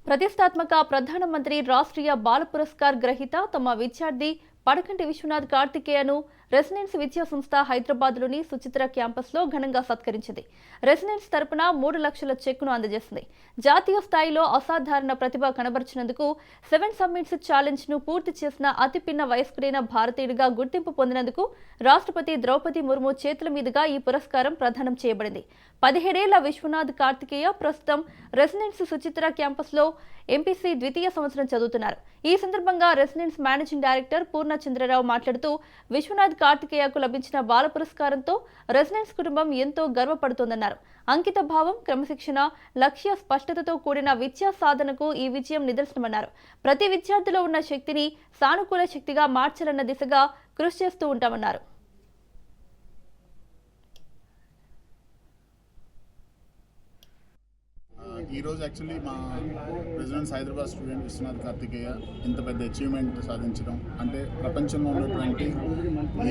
ప్రతిష్టాత్మక ప్రధానమంత్రి రాష్ట్రీయ బాల పురస్కార్ గ్రహీత తమ విద్యార్థి పడకంటి విశ్వనాథ్ కార్తికేయను రెసిడెన్స్ విద్యా సంస్థ హైదరాబాద్లోని సుచిత్ర క్యాంపస్లో ఘనంగా సత్కరించింది. రెసిడెన్స్ తరపున 3 లక్షల చెక్కును అందజేసింది. జాతీయ స్థాయిలో అసాధారణ ప్రతిభ కనబరిచినందుకు 7 సమ్మిట్స్ ఛాలెంజ్ను పూర్తి చేసిన అతి పిన్న వయస్కుడైన భారతీయుడిగా గుర్తింపు పొందినందుకు రాష్ట్రపతి ద్రౌపది ముర్ము చేతుల మీదుగా ఈ పురస్కారం ప్రదానం చేయబడింది. 17 ఏళ్ల విశ్వనాథ్ కార్తికేయ ప్రస్తుతం రెసిడెన్స్ సుచిత్ర క్యాంపస్లో ఎంపీసీ ద్వితీయ సంవత్సరం చదువుతున్నారు. ఈ సందర్భంగా రెసిడెన్స్ మేనేజింగ్ డైరెక్టర్ పూర్ణచంద్రరావు మాట్లాడుతూ విశ్వనాథ్ కార్తికేయకు లభించిన బాల పురస్కారంతో రెసిడెన్స్ కుటుంబం ఎంతో గర్వపడుతోందన్నారు. అంకిత భావం, క్రమశిక్షణ, లక్ష్య స్పష్టతతో కూడిన విద్యా సాధనకు ఈ విజయం నిదర్శనమన్నారు. ప్రతి విద్యార్థిలో ఉన్న శక్తిని సానుకూల శక్తిగా మార్చాలన్న దిశగా కృషి చేస్తూ ఉంటామన్నారు. ఈ రోజు యాక్చువల్లీ మా రెసిడెన్స్ హైదరాబాద్ స్టూడెంట్ విశ్వనాథ్ కార్తికేయ ఇంత పెద్ద అచీవ్మెంట్ సాధించడం అంటే ప్రపంచంలో ఉన్నటువంటి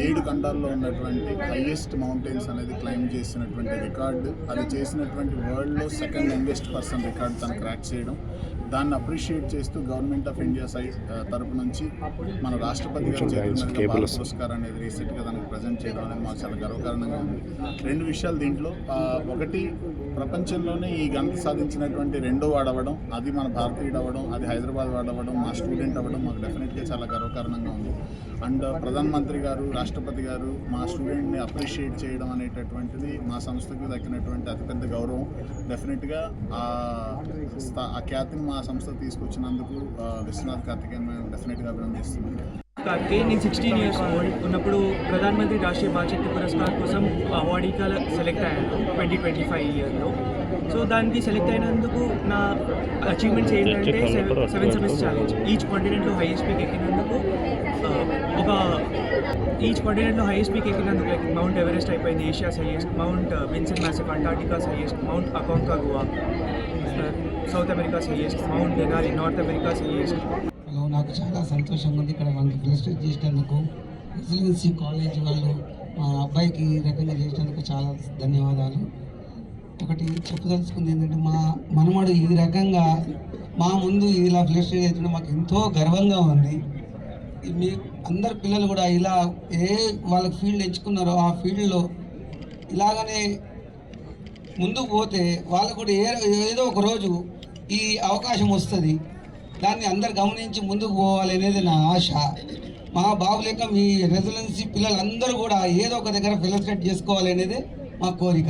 7 ఖండాల్లో ఉన్నటువంటి హైయెస్ట్ మౌంటైన్స్ అనేది క్లైమ్ చేసినటువంటి రికార్డు, అది చేసినటువంటి వరల్డ్లో సెకండ్ యంగెస్ట్ పర్సన్ రికార్డు తను క్రాక్ చేయడం, దాన్ని అప్రిషియేట్ చేస్తూ గవర్నమెంట్ ఆఫ్ ఇండియా తరపు నుంచి మన రాష్ట్రపతి గారు బాల పురస్కారం అనేది రీసెంట్గా దానికి ప్రజెంట్ చేయడం అనేది మాకు చాలా గర్వకారణంగా ఉంది. 2 విషయాలు దీంట్లో, ఒకటి ప్రపంచంలోనే ఈ ఘనత సాధించినటువంటి రెండో వాడవడం, అది మన భారతీయుడు అవ్వడం, అది హైదరాబాద్ వాడవడం, మా స్టూడెంట్ అవ్వడం మాకు డెఫినెట్గా చాలా గర్వకారణంగా ఉంది. అండ్ ప్రధానమంత్రి గారు, రాష్ట్రపతి గారు మా స్టూడెంట్ని అప్రిషియేట్ చేయడం అనేటటువంటిది మా సంస్థకు దక్కినటువంటి అతిపెద్ద గౌరవం. డెఫినెట్గా ఆ ఖ్యాతిని మా సంస్థ తీసుకొచ్చినందుకు విశ్వనాథ్ కార్తికేయన్ మేము డెఫినెట్గా అభినందిస్తున్నాం. నేను 16 years old ఉన్నప్పుడు ప్రధానమంత్రి రాష్ట్రీయ బాల శక్తి పురస్కార్ కోసం అవార్డీగా సెలెక్ట్ అయ్యాను 2025 ఇయర్లో. సో దానికి సెలెక్ట్ అయినందుకు నా అచీవ్మెంట్స్ ఏంటంటే 7 సమ్మిట్స్ ఛాలెంజ్, ఈచ్ కాంటినెంట్లో హైయెస్ట్ పీక్ ఎక్కినందుకు లైక్ మౌంట్ ఎవరెస్ట్ అయిపోయింది, Asia's highest, Mount Vincent Massif Antarctica's highest, Mount Aconcagua South America's highest, Mount Denali North America's highest. నాకు చాలా సంతోషంగా ఉంది ఇక్కడ మనకి ఫెలిసిటేట్ చేసినందుకు. రెసిడెన్సీ కాలేజ్ వాళ్ళు మా అబ్బాయికి ఈ రకంగా చేసినందుకు చాలా ధన్యవాదాలు. ఒకటి చెప్పదలుచుకుంది ఏంటంటే మా మనమడు ఈ రకంగా మా ముందు ఇలా ఫెలిసిటేట్ చేస్తుంటే మాకు ఎంతో గర్వంగా ఉంది. మీ అందరు పిల్లలు కూడా ఇలా వాళ్ళకి ఫీల్డ్ ఎంచుకున్నారో ఆ ఫీల్డ్లో ఇలాగనే ముందుకు పోతే వాళ్ళకు కూడా ఏదో ఒక రోజు ఈ అవకాశం వస్తుంది. దాన్ని అందరు గమనించి ముందుకు పోవాలి అనేది నా ఆశ. మా బాబు లెక్క మీ రెసిడెన్సీ పిల్లలందరూ కూడా ఏదో ఒక దగ్గర ఫెలిసిటేట్ చేసుకోవాలి అనేది మా కోరిక.